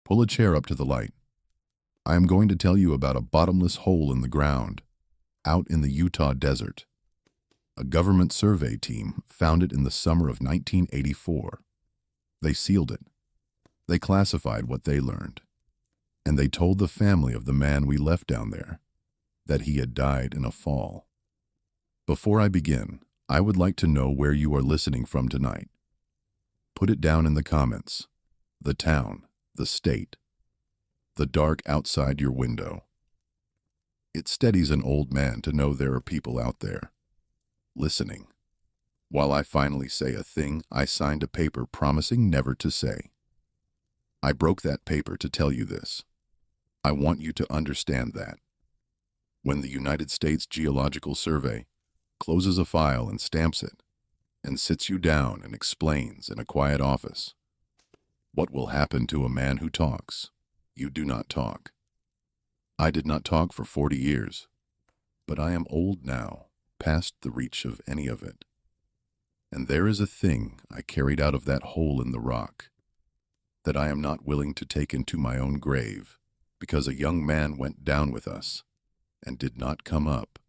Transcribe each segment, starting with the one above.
Pull a chair up to the light. I am going to tell you about a bottomless hole in the ground, out in the Utah desert. A government survey team found it in the summer of 1984. They sealed it. They classified what they learned. And they told the family of the man we left down there that he had died in a fall. Before I begin, I would like to know where you are listening from tonight. Put it down in the comments. The town, the state, the dark outside your window. It steadies an old man to know there are people out there, listening. While I finally say a thing I signed a paper promising never to say. I broke that paper to tell you this. I want you to understand that. When the United States Geological Survey closes a file and stamps it, and sits you down and explains in a quiet office, what will happen to a man who talks? You do not talk. I did not talk for 40 years, but I am old now, past the reach of any of it. And there is a thing I carried out of that hole in the rock that I am not willing to take into my own grave, because a young man went down with us and did not come up.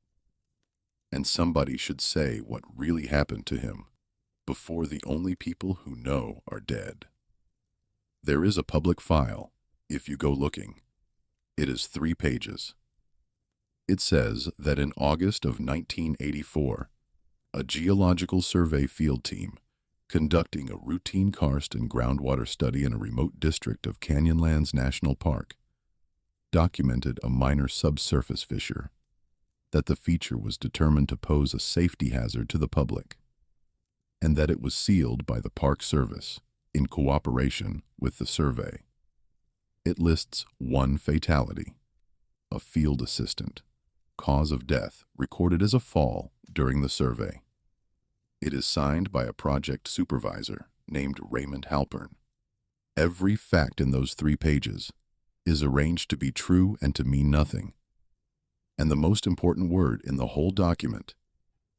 And somebody should say what really happened to him before the only people who know are dead. There is a public file, if you go looking. It is 3 pages. It says that in August of 1984, a geological survey field team conducting a routine karst and groundwater study in a remote district of Canyonlands National Park documented a minor subsurface fissure, that the feature was determined to pose a safety hazard to the public, and that it was sealed by the Park Service in cooperation with the survey. It lists 1 fatality, a field assistant, cause of death recorded as a fall during the survey. It is signed by a project supervisor named Raymond Halpern. Every fact in those 3 pages is arranged to be true and to mean nothing. And the most important word in the whole document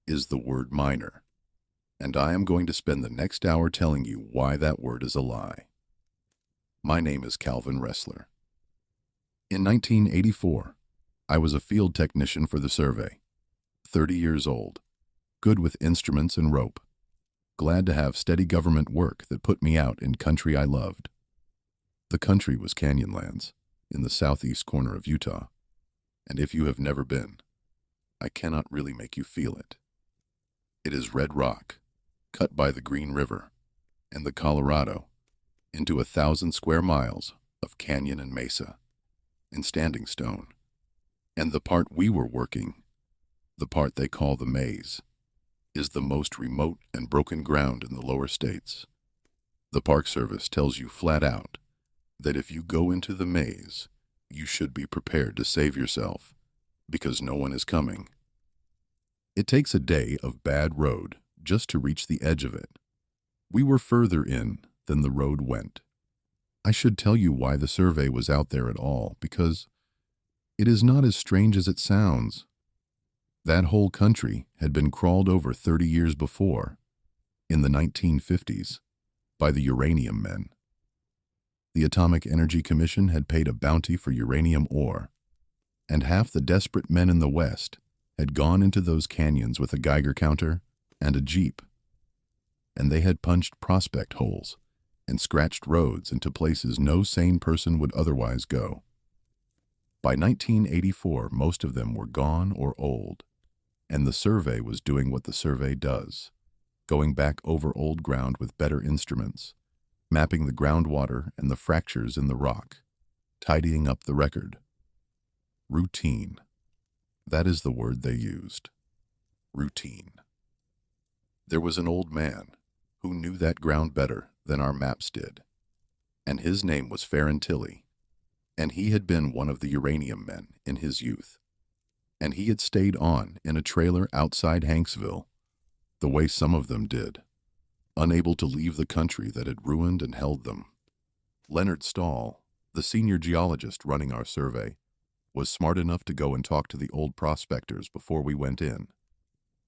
is the word minor. And I am going to spend the next hour telling you why that word is a lie. My name is Calvin Ressler. In 1984, I was a field technician for the survey, 30 years old, good with instruments and rope, glad to have steady government work that put me out in country I loved. The country was Canyonlands, in the southeast corner of Utah, and if you have never been, I cannot really make you feel it. It is red rock, cut by the Green River and the Colorado into 1,000 square miles of canyon and mesa and standing stone. And the part we were working, the part they call the maze, is the most remote and broken ground in the lower states. The Park Service tells you flat out that if you go into the maze, you should be prepared to save yourself, because no one is coming. It takes a day of bad road just to reach the edge of it. We were further in than the road went. I should tell you why the survey was out there at all, because it is not as strange as it sounds. That whole country had been crawled over 30 years before, in the 1950s, by the uranium men. The Atomic Energy Commission had paid a bounty for uranium ore, and half the desperate men in the West had gone into those canyons with a Geiger counter and a Jeep, and they had punched prospect holes and scratched roads into places no sane person would otherwise go. By 1984, most of them were gone or old, and the survey was doing what the survey does, going back over old ground with better instruments, mapping the groundwater and the fractures in the rock, tidying up the record. Routine. That is the word they used. Routine. There was an old man who knew that ground better than our maps did, and his name was Tilly, and he had been one of the uranium men in his youth, and he had stayed on in a trailer outside Hanksville, the way some of them did, unable to leave the country that had ruined and held them. Leonard Stahl, the senior geologist running our survey, was smart enough to go and talk to the old prospectors before we went in,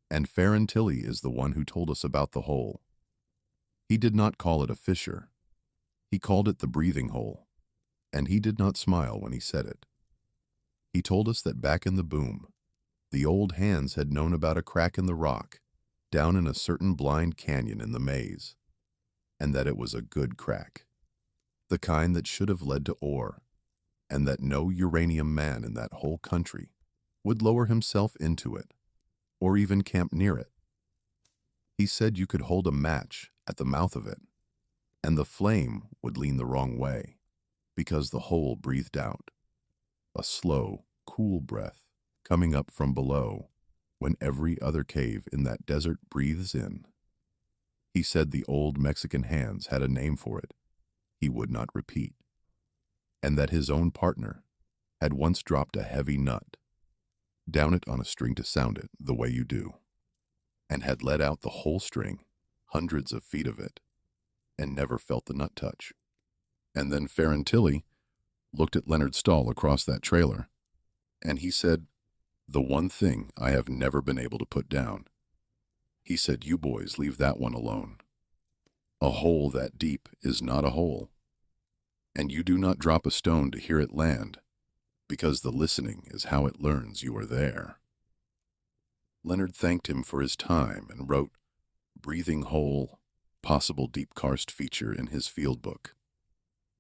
and Tilly is the one who told us about the hole. He did not call it a fissure. He called it the breathing hole. And he did not smile when he said it. He told us that back in the boom, the old hands had known about a crack in the rock down in a certain blind canyon in the maze, and that it was a good crack, the kind that should have led to ore, and that no uranium man in that whole country would lower himself into it or even camp near it. He said you could hold a match at the mouth of it, and the flame would lean the wrong way because the hole breathed out a slow, cool breath coming up from below when every other cave in that desert breathes in. He said the old Mexican hands had a name for it he would not repeat, and that his own partner had once dropped a heavy nut down it on a string to sound it the way you do, and had let out the whole string, hundreds of feet of it, and never felt the nut touch. And then Ferrantilli looked at Leonard Stahl across that trailer, and he said, "The one thing I have never been able to put down." He said, "You boys leave that one alone. A hole that deep is not a hole, and you do not drop a stone to hear it land, because the listening is how it learns you are there." Leonard thanked him for his time and wrote, "Breathing hole, possible deep karst feature" in his field book,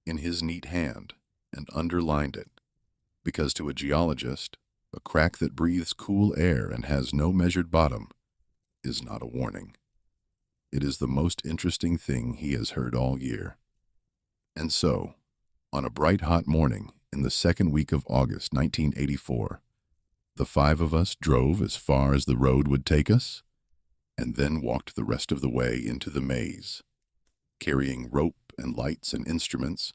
in his neat hand, and underlined it, because to a geologist, a crack that breathes cool air and has no measured bottom is not a warning. It is the most interesting thing he has heard all year. And so, on a bright hot morning in the second week of August 1984, the five of us drove as far as the road would take us, and then walked the rest of the way into the maze, carrying rope and lights and instruments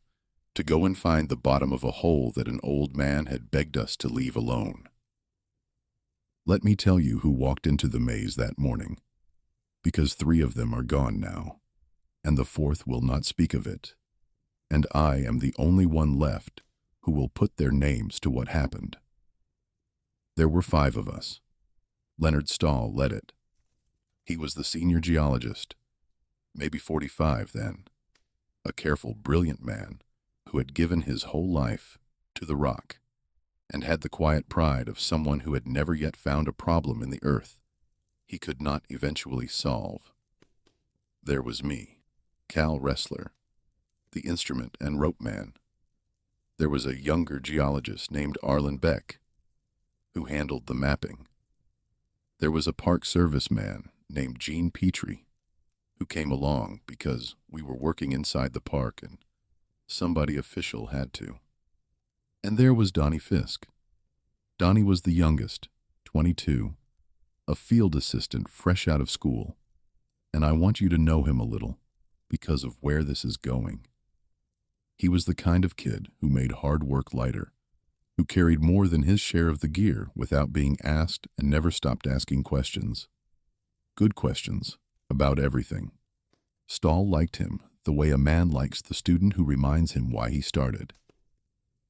to go and find the bottom of a hole that an old man had begged us to leave alone. Let me tell you who walked into the maze that morning, because 3 of them are gone now, and the 4th will not speak of it, and I am the only one left who will put their names to what happened. There were 5 of us. Leonard Stahl led it. He was the senior geologist, maybe 45 then, a careful, brilliant man who had given his whole life to the rock and had the quiet pride of someone who had never yet found a problem in the earth he could not eventually solve. There was me, Cal Ressler, the instrument and rope man. There was a younger geologist named Arlen Beck, who handled the mapping. There was a Park Service man named Gene Petrie, who came along because we were working inside the park and somebody official had to. And there was Donnie Fisk. Donnie was the youngest, 22, a field assistant fresh out of school, and I want you to know him a little because of where this is going. He was the kind of kid who made hard work lighter, who carried more than his share of the gear without being asked and never stopped asking questions. Good questions about everything. Stahl liked him the way a man likes the student who reminds him why he started.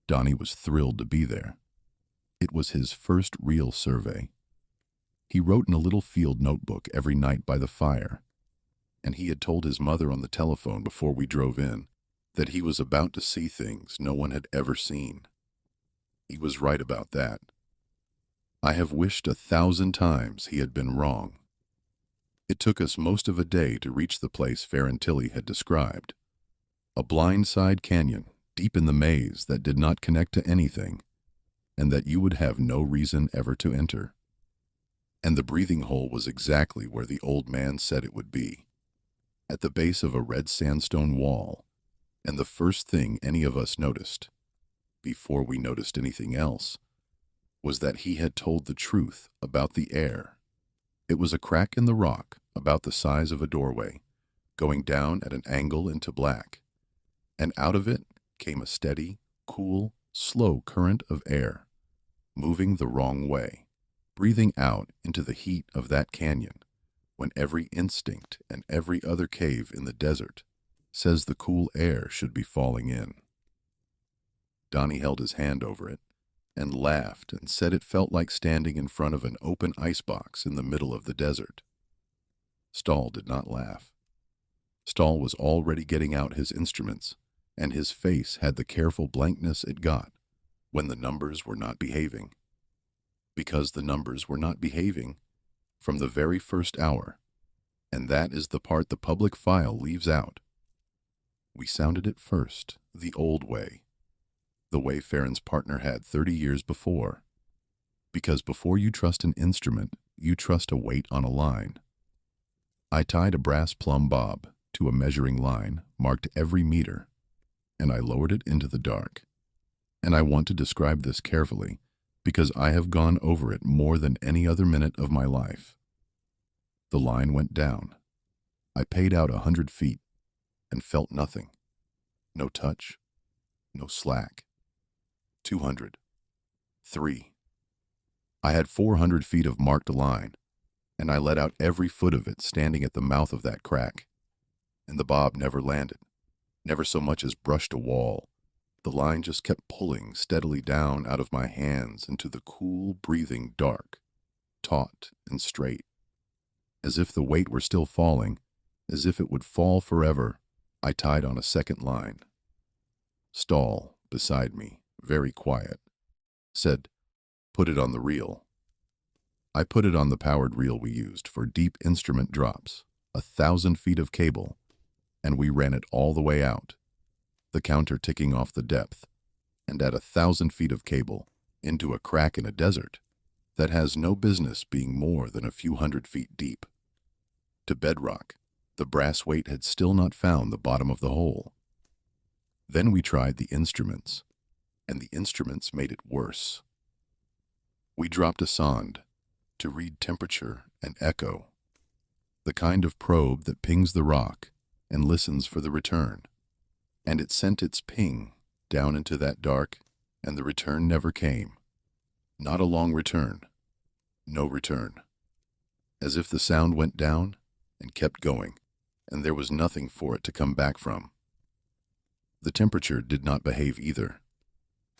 Donnie was thrilled to be there. It was his first real survey. He wrote in a little field notebook every night by the fire, and he had told his mother on the telephone before we drove in that he was about to see things no one had ever seen. He was right about that. I have wished 1,000 times he had been wrong. It took us most of a day to reach the place Ferrantilli had described, a blind-side canyon deep in the maze that did not connect to anything, and that you would have no reason ever to enter. And the breathing hole was exactly where the old man said it would be, at the base of a red sandstone wall, and the first thing any of us noticed, before we noticed anything else, was that he had told the truth about the air. It was a crack in the rock about the size of a doorway, going down at an angle into black, and out of it came a steady, cool, slow current of air, moving the wrong way, breathing out into the heat of that canyon, when every instinct and every other cave in the desert says the cool air should be falling in. Donnie held his hand over it and laughed and said it felt like standing in front of an open icebox in the middle of the desert. Stahl did not laugh. Stahl was already getting out his instruments and his face had the careful blankness it got when the numbers were not behaving. Because the numbers were not behaving from the very first hour, and that is the part the public file leaves out. We sounded it first, the old way, the way Farron's partner had 30 years before. Because before you trust an instrument, you trust a weight on a line. I tied a brass plumb bob to a measuring line, marked every meter, and I lowered it into the dark. And I want to describe this carefully, because I have gone over it more than any other minute of my life. The line went down. I paid out 100 feet and felt nothing. No touch, no slack. 200. 3. I had 400 feet of marked line, and I let out every foot of it standing at the mouth of that crack. And the bob never landed, never so much as brushed a wall. The line just kept pulling steadily down out of my hands into the cool, breathing dark, taut and straight. As if the weight were still falling, as if it would fall forever, I tied on a second line. Stahl, beside me, very quiet, said, "Put it on the reel." I put it on the powered reel we used for deep instrument drops, 1,000 feet of cable, and we ran it all the way out, the counter ticking off the depth, and at 1,000 feet of cable, into a crack in a desert that has no business being more than a few hundred feet deep. To bedrock, the brass weight had still not found the bottom of the hole. Then we tried the instruments, and the instruments made it worse. We dropped a sonde to read temperature and echo, the kind of probe that pings the rock and listens for the return. And it sent its ping down into that dark, and the return never came. Not a long return. No return. As if the sound went down and kept going, and there was nothing for it to come back from. The temperature did not behave either.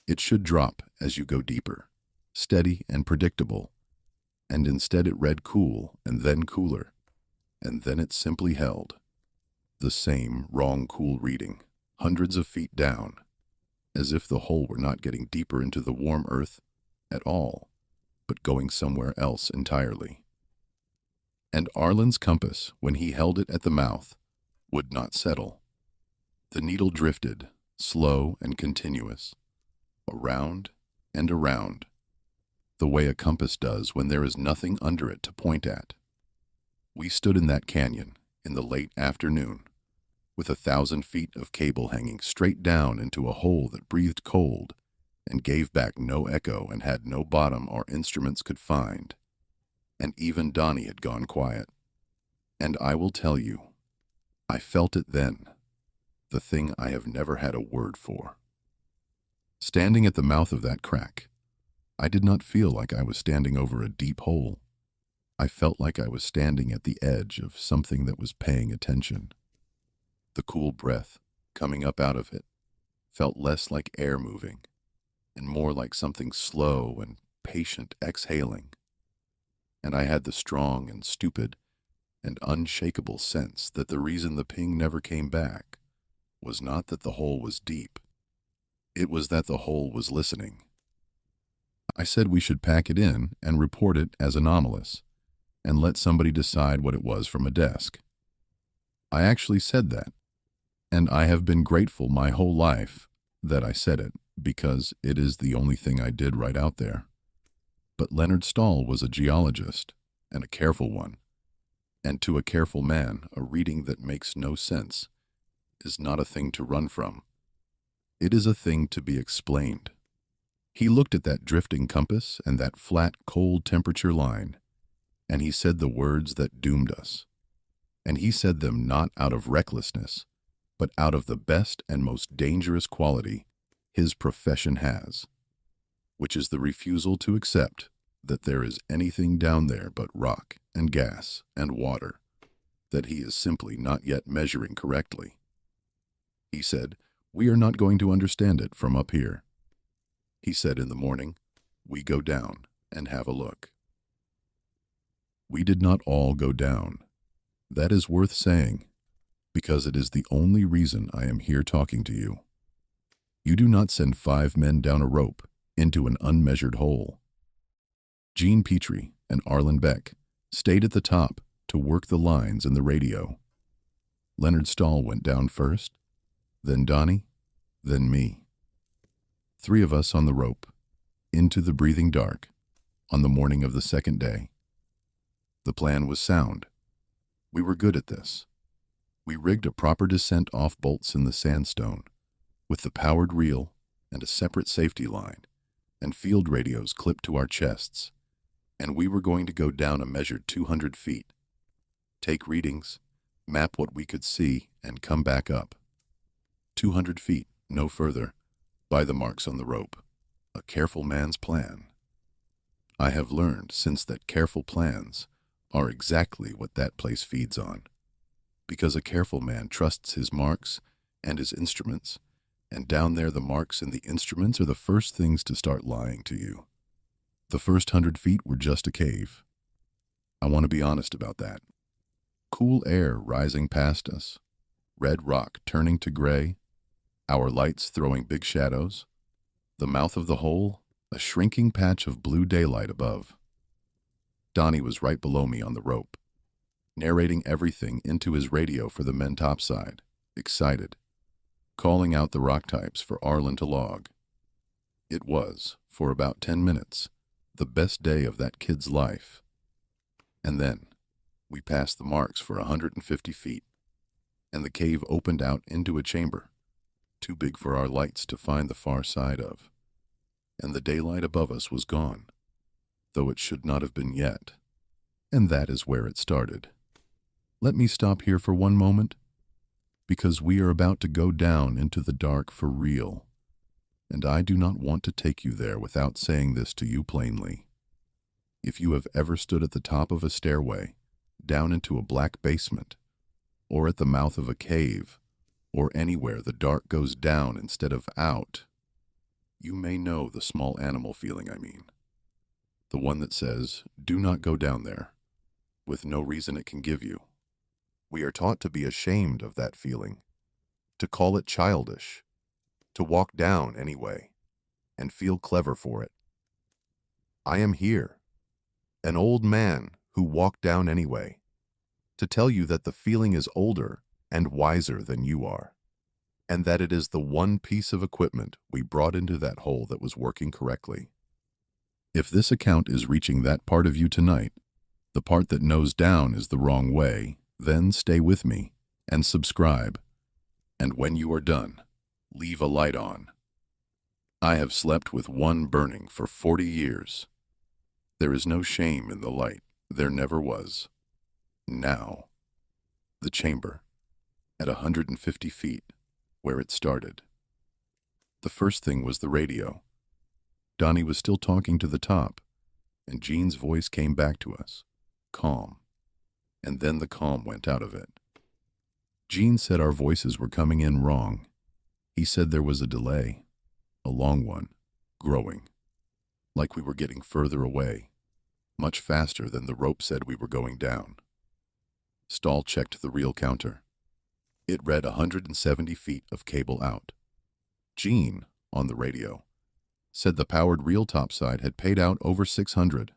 It should drop as you go deeper, steady and predictable, and instead it read cool and then cooler, and then it simply held. The same wrong cool reading, hundreds of feet down, as if the hole were not getting deeper into the warm earth at all, but going somewhere else entirely. And Arlen's compass, when he held it at the mouth, would not settle. The needle drifted, slow and continuous, around and around, the way a compass does when there is nothing under it to point at. We stood in that canyon in the late afternoon, with 1,000 feet of cable hanging straight down into a hole that breathed cold and gave back no echo and had no bottom our instruments could find. And even Donnie had gone quiet. And I will tell you, I felt it then, the thing I have never had a word for. Standing at the mouth of that crack, I did not feel like I was standing over a deep hole. I felt like I was standing at the edge of something that was paying attention. The cool breath coming up out of it felt less like air moving and more like something slow and patient exhaling. And I had the strong and stupid and unshakable sense that the reason the ping never came back was not that the hole was deep. It was that the hole was listening. I said we should pack it in and report it as anomalous and let somebody decide what it was from a desk. I actually said that, and I have been grateful my whole life that I said it, because it is the only thing I did right out there. But Leonard Stahl was a geologist, and a careful one, and to a careful man, a reading that makes no sense is not a thing to run from. It is a thing to be explained. He looked at that drifting compass and that flat, cold temperature line, and he said the words that doomed us. And he said them not out of recklessness, but out of the best and most dangerous quality his profession has, which is the refusal to accept that there is anything down there but rock and gas and water that he is simply not yet measuring correctly. He said, "We are not going to understand it from up here." He said in the morning, "We go down and have a look." We did not all go down. That is worth saying, because it is the only reason I am here talking to you. You do not send 5 men down a rope into an unmeasured hole. Gene Petrie and Arlen Beck stayed at the top to work the lines in the radio. Leonard Stahl went down first, then Donnie, then me. 3 of us on the rope, into the breathing dark, on the morning of the second day. The plan was sound. We were good at this. We rigged a proper descent off bolts in the sandstone, with the powered reel and a separate safety line, and field radios clipped to our chests, and we were going to go down a measured 200 feet, take readings, map what we could see, and come back up. 200 feet, no further, by the marks on the rope. A careful man's plan. I have learned since that careful plans are exactly what that place feeds on, because a careful man trusts his marks and his instruments, and down there the marks and the instruments are the first things to start lying to you. The first 100 feet were just a cave. I want to be honest about that. Cool air rising past us, red rock turning to gray, our lights throwing big shadows, the mouth of the hole, a shrinking patch of blue daylight above. Donnie was right below me on the rope, narrating everything into his radio for the men topside, excited, calling out the rock types for Arlen to log. It was, for about 10 minutes, the best day of that kid's life. And then, we passed the marks for 150 feet, and the cave opened out into a chamber, too big for our lights to find the far side of. And the daylight above us was gone, though it should not have been yet. And that is where it started. Let me stop here for one moment, because we are about to go down into the dark for real, and I do not want to take you there without saying this to you plainly. If you have ever stood at the top of a stairway, down into a black basement, or at the mouth of a cave, or anywhere the dark goes down instead of out, you may know the small animal feeling I mean. The one that says, do not go down there, with no reason it can give you. We are taught to be ashamed of that feeling, to call it childish, to walk down anyway, and feel clever for it. I am here, an old man who walked down anyway, to tell you that the feeling is older and wiser than you are, and that it is the one piece of equipment we brought into that hole that was working correctly. If this account is reaching that part of you tonight, the part that knows down is the wrong way, then stay with me and subscribe. And when you are done, leave a light on. I have slept with one burning for 40 years. There is no shame in the light. There never was. Now, the chamber, at 150 feet, where it started. The first thing was the radio. Donnie was still talking to the top, and Gene's voice came back to us, calm, and then the calm went out of it. Gene said our voices were coming in wrong. He said there was a delay, a long one, growing, like we were getting further away, much faster than the rope said we were going down. Stahl checked the reel counter. It read 170 feet of cable out. Gene, on the radio, said the powered reel topside had paid out over 600.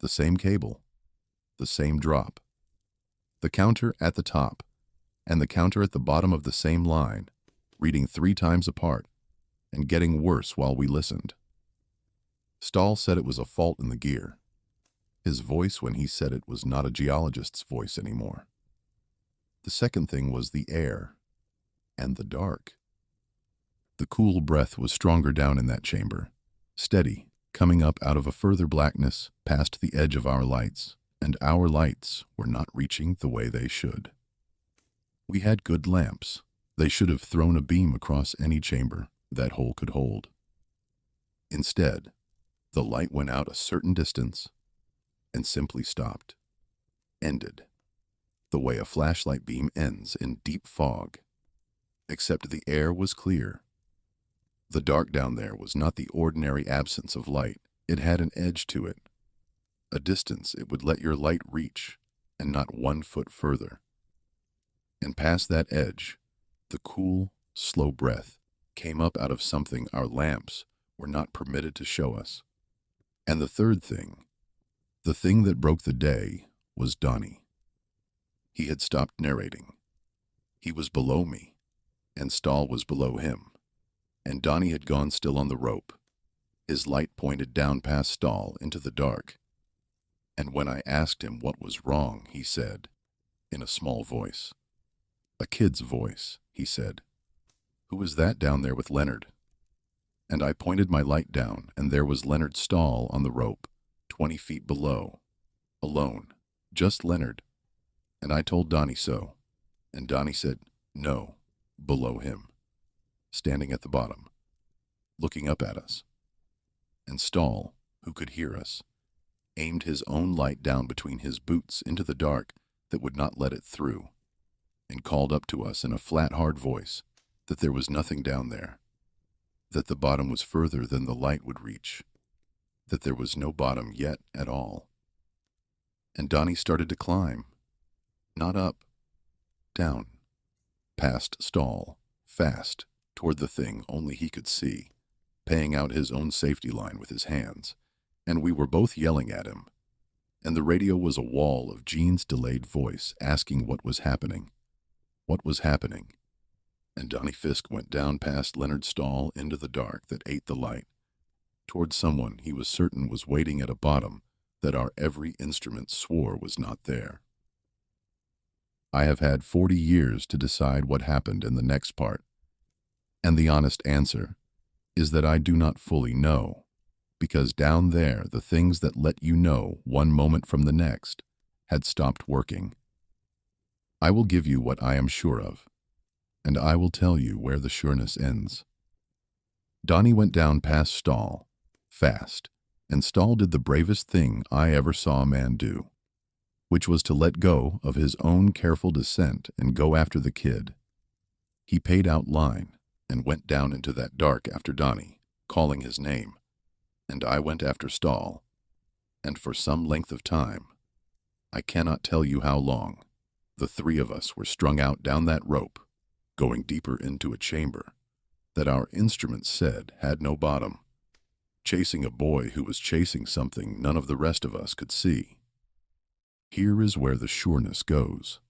The same cable, the same drop. The counter at the top and the counter at the bottom of the same line, reading 3 times apart and getting worse while we listened. Stahl said it was a fault in the gear. His voice when he said it was not a geologist's voice anymore. The second thing was the air and the dark. The cool breath was stronger down in that chamber, steady, coming up out of a further blackness past the edge of our lights, and our lights were not reaching the way they should. We had good lamps. They should have thrown a beam across any chamber that hole could hold. Instead, the light went out a certain distance and simply stopped, ended, the way a flashlight beam ends in deep fog, except the air was clear. The dark down there was not the ordinary absence of light. It had an edge to it, a distance it would let your light reach, and not 1 foot further. And past that edge, the cool, slow breath came up out of something our lamps were not permitted to show us. And the third thing, the thing that broke the day, was Donnie. He had stopped narrating. He was below me, and Stahl was below him, and Donnie had gone still on the rope. His light pointed down past Stahl into the dark, and when I asked him what was wrong, he said, in a small voice, a kid's voice, he said, "Who is that down there with Leonard?" And I pointed my light down, and there was Leonard Stahl on the rope, 20 feet below, alone, just Leonard. And I told Donnie so, and Donnie said, no, below him, standing at the bottom, looking up at us. And Stahl, who could hear us, aimed his own light down between his boots into the dark that would not let it through, and called up to us in a flat, hard voice that there was nothing down there, that the bottom was further than the light would reach, that there was no bottom yet at all. And Donnie started to climb, not up, down, past Stahl, fast, toward the thing only he could see, paying out his own safety line with his hands, and we were both yelling at him. And the radio was a wall of Gene's delayed voice asking what was happening. What was happening? And Donnie Fisk went down past Leonard Stahl into the dark that ate the light, toward someone he was certain was waiting at a bottom that our every instrument swore was not there. I have had 40 years to decide what happened in the next part, and the honest answer is that I do not fully know, because down there the things that let you know one moment from the next had stopped working. I will give you what I am sure of, and I will tell you where the sureness ends. Donnie went down past Stahl, fast, and Stahl did the bravest thing I ever saw a man do, which was to let go of his own careful descent and go after the kid. He paid out line and went down into that dark after Donnie, calling his name, and I went after Stahl, and for some length of time, I cannot tell you how long, the three of us were strung out down that rope, going deeper into a chamber that our instruments said had no bottom, chasing a boy who was chasing something none of the rest of us could see. Here is where the sureness goes.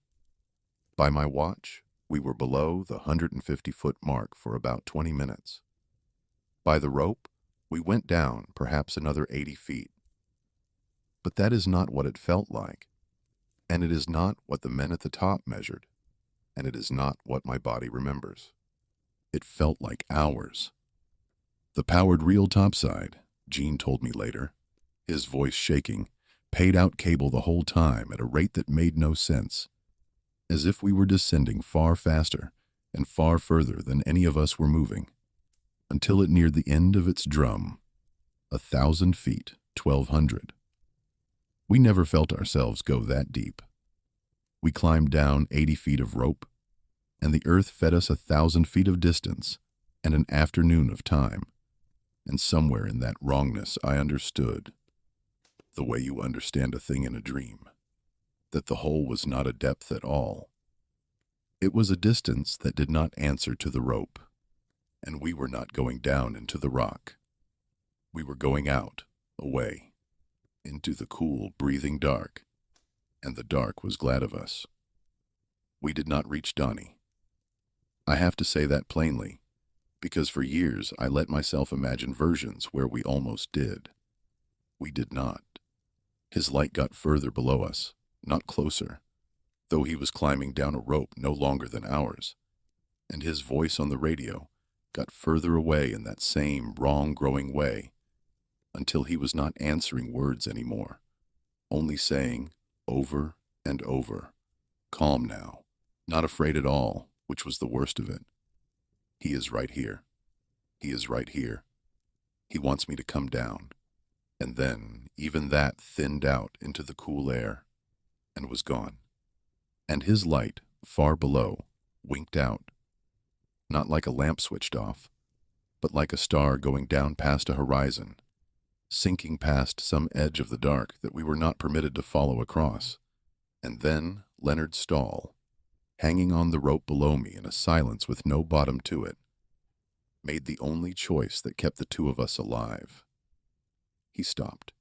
By my watch, we were below the 150-foot mark for about 20 minutes. By the rope, we went down perhaps another 80 feet. But that is not what it felt like, and it is not what the men at the top measured, and it is not what my body remembers. It felt like hours. The powered reel topside, Gene told me later, his voice shaking, paid out cable the whole time at a rate that made no sense, as if we were descending far faster and far further than any of us were moving, until it neared the end of its drum, 1,000 feet, 1,200. We never felt ourselves go that deep. We climbed down 80 feet of rope, and the earth fed us 1,000 feet of distance and an afternoon of time, and somewhere in that wrongness I understood, the way you understand a thing in a dream, that the hole was not a depth at all. It was a distance that did not answer to the rope, and we were not going down into the rock. We were going out, away, into the cool, breathing dark, and the dark was glad of us. We did not reach Donnie. I have to say that plainly, because for years I let myself imagine versions where we almost did. We did not. His light got further below us, not closer, though he was climbing down a rope no longer than ours, and his voice on the radio got further away in that same wrong-growing way, until he was not answering words anymore, only saying over and over, calm now, not afraid at all, which was the worst of it. He is right here. He is right here. He wants me to come down. And then even that thinned out into the cool air and was gone. And his light, far below, winked out, not like a lamp switched off, but like a star going down past a horizon, sinking past some edge of the dark that we were not permitted to follow across. And then Leonard Stahl, hanging on the rope below me in a silence with no bottom to it, made the only choice that kept the two of us alive. He stopped.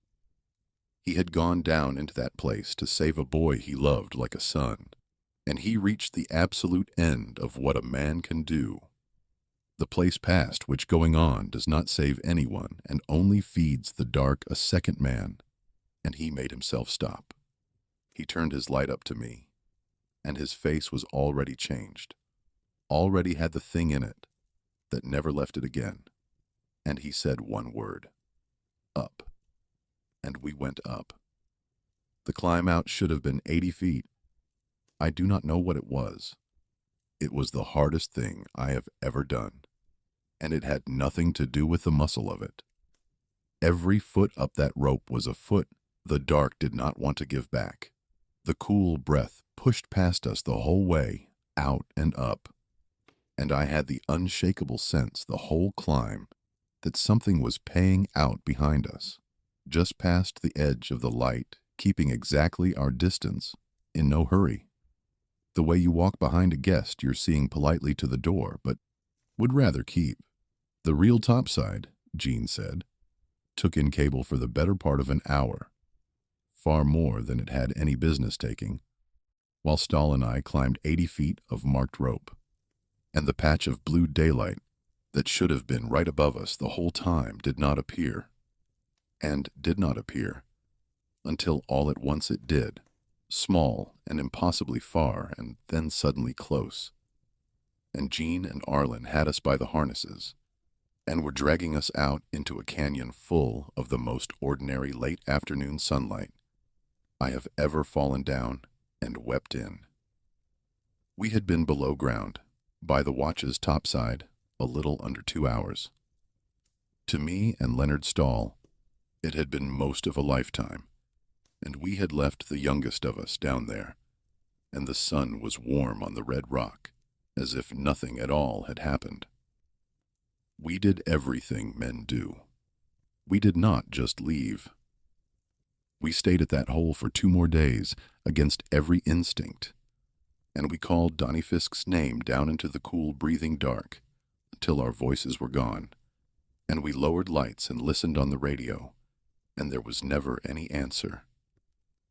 He had gone down into that place to save a boy he loved like a son, and he reached the absolute end of what a man can do. The place past which going on does not save anyone and only feeds the dark a second man, and he made himself stop. He turned his light up to me, and his face was already changed, already had the thing in it that never left it again, and he said one word, "Up." And we went up. The climb out should have been 80 feet. I do not know what it was. It was the hardest thing I have ever done, and it had nothing to do with the muscle of it. Every foot up that rope was a foot the dark did not want to give back. The cool breath pushed past us the whole way, out and up, and I had the unshakable sense the whole climb that something was paying out behind us, just past the edge of the light, keeping exactly our distance, in no hurry. The way you walk behind a guest you're seeing politely to the door, but would rather keep. The real topside, Jean said, took in cable for the better part of an hour, far more than it had any business taking, while Stahl and I climbed 80 feet of marked rope, and the patch of blue daylight that should have been right above us the whole time did not appear, and did not appear, until all at once it did, small and impossibly far, and then suddenly close. And Jean and Arlen had us by the harnesses, and were dragging us out into a canyon full of the most ordinary late afternoon sunlight I have ever fallen down and wept in. We had been below ground, by the watch's topside, a little under 2 hours. To me and Leonard Stahl, it had been most of a lifetime, and we had left the youngest of us down there, and the sun was warm on the red rock, as if nothing at all had happened. We did everything men do. We did not just leave. We stayed at that hole for 2 more days, against every instinct, and we called Donnie Fisk's name down into the cool, breathing dark, until our voices were gone, and we lowered lights and listened on the radio, and there was never any answer.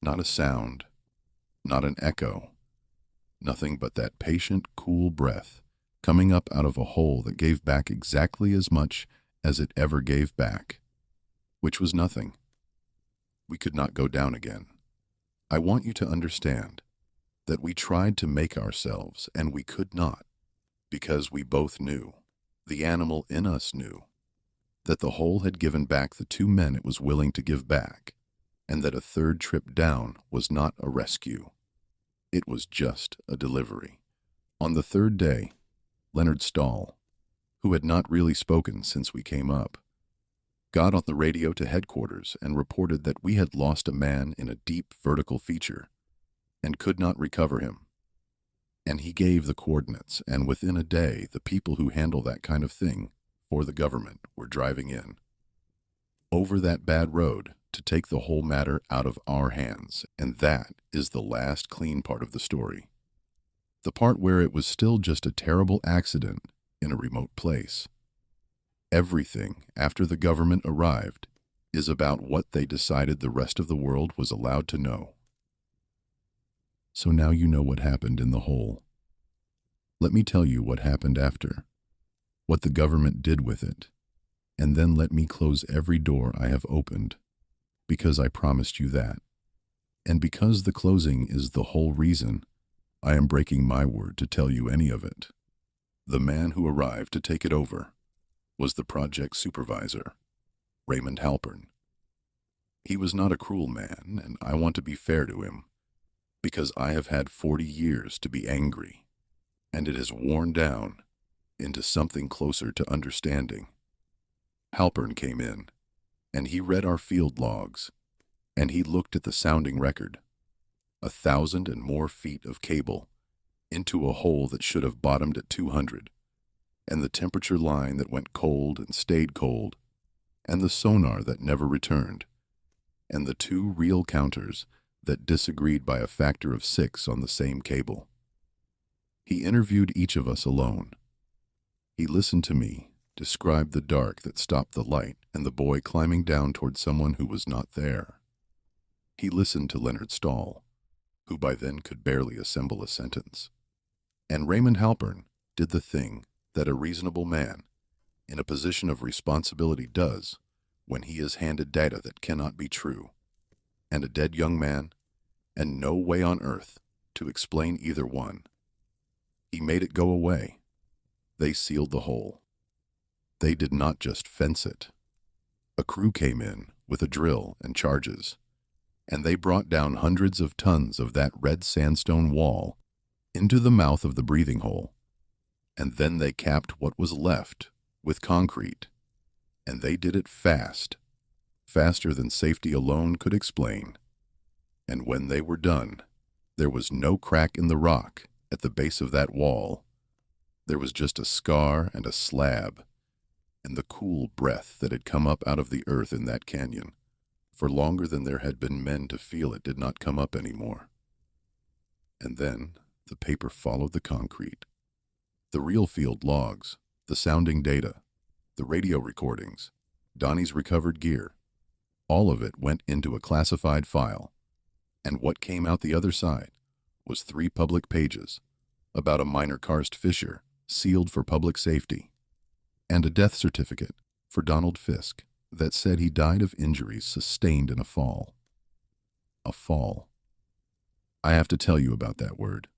Not a sound, not an echo, nothing but that patient, cool breath coming up out of a hole that gave back exactly as much as it ever gave back, which was nothing. We could not go down again. I want you to understand that we tried to make ourselves, and we could not, because we both knew, the animal in us knew, that the hole had given back the 2 men it was willing to give back, and that a third trip down was not a rescue. It was just a delivery. On the 3rd day, Leonard Stahl, who had not really spoken since we came up, got on the radio to headquarters and reported that we had lost a man in a deep vertical feature and could not recover him. And he gave the coordinates, and within a day, the people who handle that kind of thing for the government were driving in over that bad road to take the whole matter out of our hands, and that is the last clean part of the story. The part where it was still just a terrible accident in a remote place. Everything after the government arrived is about what they decided the rest of the world was allowed to know. So now you know what happened in the hole. Let me tell you what happened after, what the government did with it, and then let me close every door I have opened, because I promised you that, and because the closing is the whole reason I am breaking my word to tell you any of it. The man who arrived to take it over was the project supervisor, Raymond Halpern. He was not a cruel man, and I want to be fair to him, because I have had 40 years to be angry, and it has worn down into something closer to understanding. Halpern came in, and he read our field logs, and he looked at the sounding record, 1,000 and more feet of cable into a hole that should have bottomed at 200, and the temperature line that went cold and stayed cold, and the sonar that never returned, and the 2 real counters that disagreed by a factor of 6 on the same cable. He interviewed each of us alone. He listened to me, described the dark that stopped the light and the boy climbing down toward someone who was not there. He listened to Leonard Stahl, who by then could barely assemble a sentence. And Raymond Halpern did the thing that a reasonable man in a position of responsibility does when he is handed data that cannot be true, and a dead young man, and no way on earth to explain either one. He made it go away. They sealed the hole. They did not just fence it. A crew came in with a drill and charges, and they brought down hundreds of tons of that red sandstone wall into the mouth of the breathing hole, and then they capped what was left with concrete, and they did it fast, faster than safety alone could explain. And when they were done, there was no crack in the rock at the base of that wall. There was just a scar and a slab, and the cool breath that had come up out of the earth in that canyon, for longer than there had been men to feel it, did not come up anymore. And then the paper followed the concrete. The real field logs, the sounding data, the radio recordings, Donnie's recovered gear, all of it went into a classified file. And what came out the other side was 3 public pages about a minor karst fissure sealed for public safety, and a death certificate for Donald Fisk that said he died of injuries sustained in a fall. A fall. I have to tell you about that word,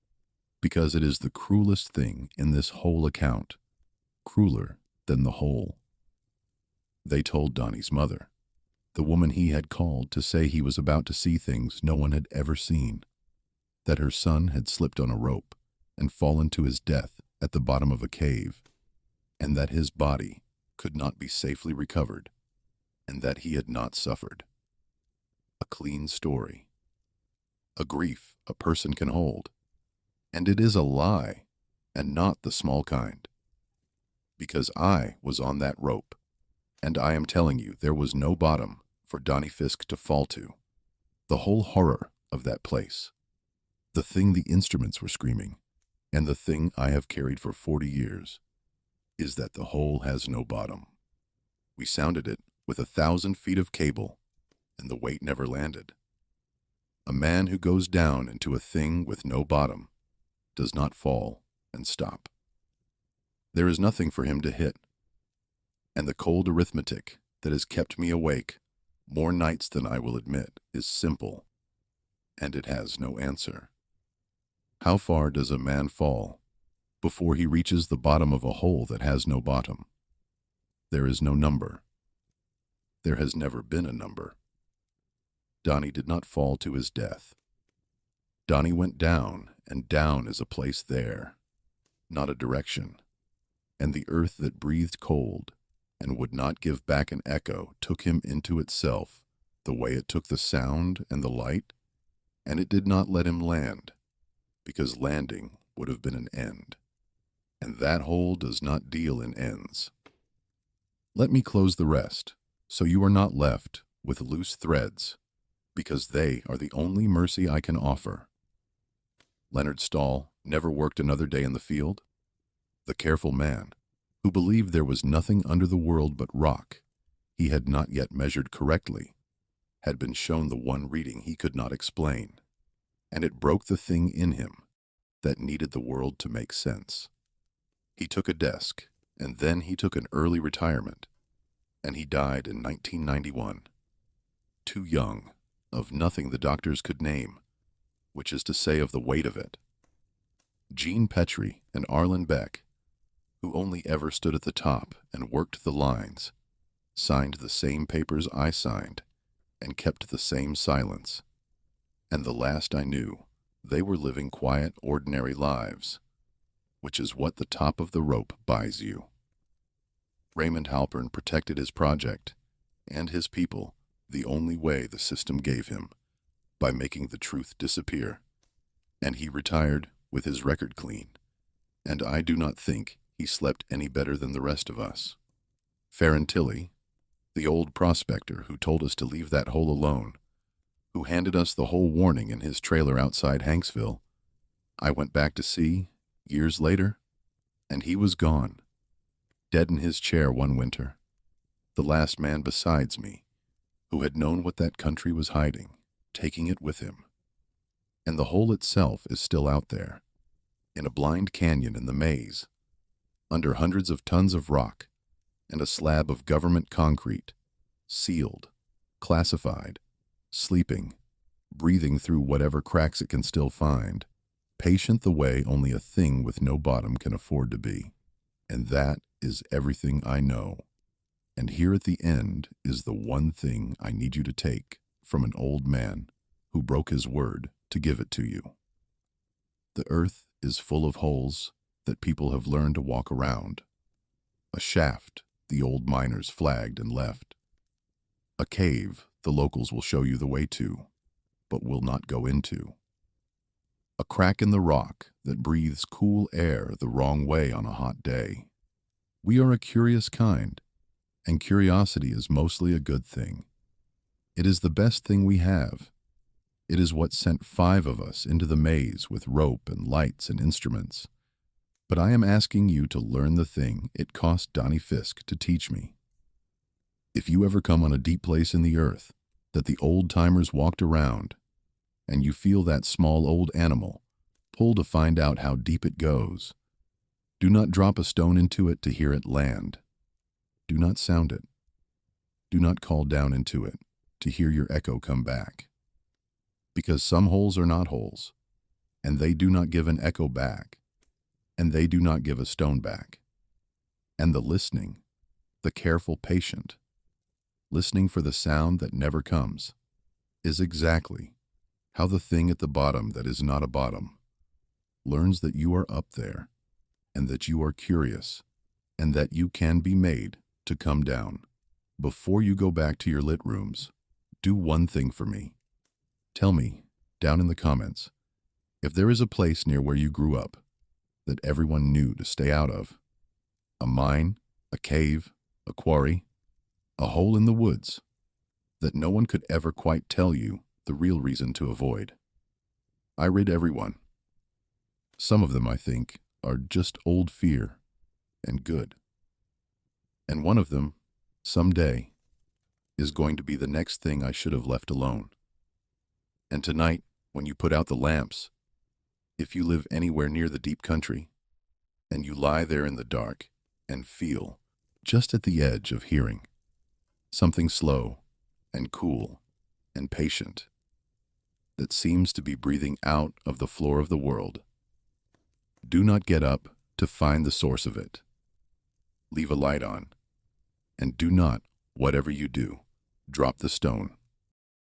because it is the cruelest thing in this whole account, crueler than the whole. They told Donnie's mother, the woman he had called to say he was about to see things no one had ever seen, that her son had slipped on a rope and fallen to his death at the bottom of a cave, and that his body could not be safely recovered, and that he had not suffered. A clean story. A grief a person can hold. And it is a lie, and not the small kind. Because I was on that rope, and I am telling you there was no bottom for Donnie Fisk to fall to. The whole horror of that place. The thing the instruments were screaming, and the thing I have carried for 40 years, is that the hole has no bottom. We sounded it with 1,000 feet of cable, and the weight never landed. A man who goes down into a thing with no bottom does not fall and stop. There is nothing for him to hit, and the cold arithmetic that has kept me awake more nights than I will admit is simple, and it has no answer. How far does a man fall before he reaches the bottom of a hole that has no bottom? There is no number. There has never been a number. Donnie did not fall to his death. Donnie went down, and down is a place there, not a direction. And the earth that breathed cold and would not give back an echo took him into itself the way it took the sound and the light, and it did not let him land, because landing would have been an end. And that hole does not deal in ends. Let me close the rest, so you are not left with loose threads, because they are the only mercy I can offer. Leonard Stahl never worked another day in the field. The careful man, who believed there was nothing under the world but rock he had not yet measured correctly, had been shown the one reading he could not explain, and it broke the thing in him that needed the world to make sense. He took a desk, and then he took an early retirement, and he died in 1991, too young, of nothing the doctors could name, which is to say of the weight of it. Jean Petrie and Arlen Beck, who only ever stood at the top and worked the lines, signed the same papers I signed and kept the same silence. And the last I knew, they were living quiet, ordinary lives, which is what the top of the rope buys you. Raymond Halpern protected his project and his people the only way the system gave him, by making the truth disappear, and he retired with his record clean, and I do not think he slept any better than the rest of us. Farron Tilley, the old prospector who told us to leave that hole alone, who handed us the whole warning in his trailer outside Hanksville, I went back to see, years later, and he was gone. dead in his chair one winter, the last man besides me who had known what that country was hiding, taking it with him. And the hole itself is still out there, in a blind canyon in the maze, under hundreds of tons of rock and a slab of government concrete, sealed, classified, sleeping, breathing through whatever cracks it can still find, patient the way only a thing with no bottom can afford to be. And that is everything I know. And here at the end is the one thing I need you to take from an old man who broke his word to give it to you. The earth is full of holes that people have learned to walk around. A shaft the old miners flagged and left. A cave the locals will show you the way to, but will not go into. A crack in the rock that breathes cool air the wrong way on a hot day. We are a curious kind, and curiosity is mostly a good thing. It is the best thing we have. It is what sent 5 of us into the maze with rope and lights and instruments. But I am asking you to learn the thing it cost Donnie Fisk to teach me. If you ever come on a deep place in the earth that the old-timers walked around, and you feel that small old animal pull to find out how deep it goes, do not drop a stone into it to hear it land. Do not sound it. Do not call down into it to hear your echo come back. Because some holes are not holes, and they do not give an echo back, and they do not give a stone back. And the listening, the careful patient, listening for the sound that never comes, is exactly how the thing at the bottom that is not a bottom learns that you are up there, and that you are curious, and that you can be made to come down. Before you go back to your lit rooms, do one thing for me. Tell me, down in the comments, if there is a place near where you grew up that everyone knew to stay out of. A mine, a cave, a quarry, a hole in the woods that no one could ever quite tell you the real reason to avoid. I read everyone. Some of them, I think, are just old fear and good. And one of them, someday, is going to be the next thing I should have left alone. And tonight, when you put out the lamps, if you live anywhere near the deep country, and you lie there in the dark and feel, just at the edge of hearing, something slow and cool and patient that seems to be breathing out of the floor of the world, do not get up to find the source of it. Leave a light on, and do not, whatever you do, drop the stone.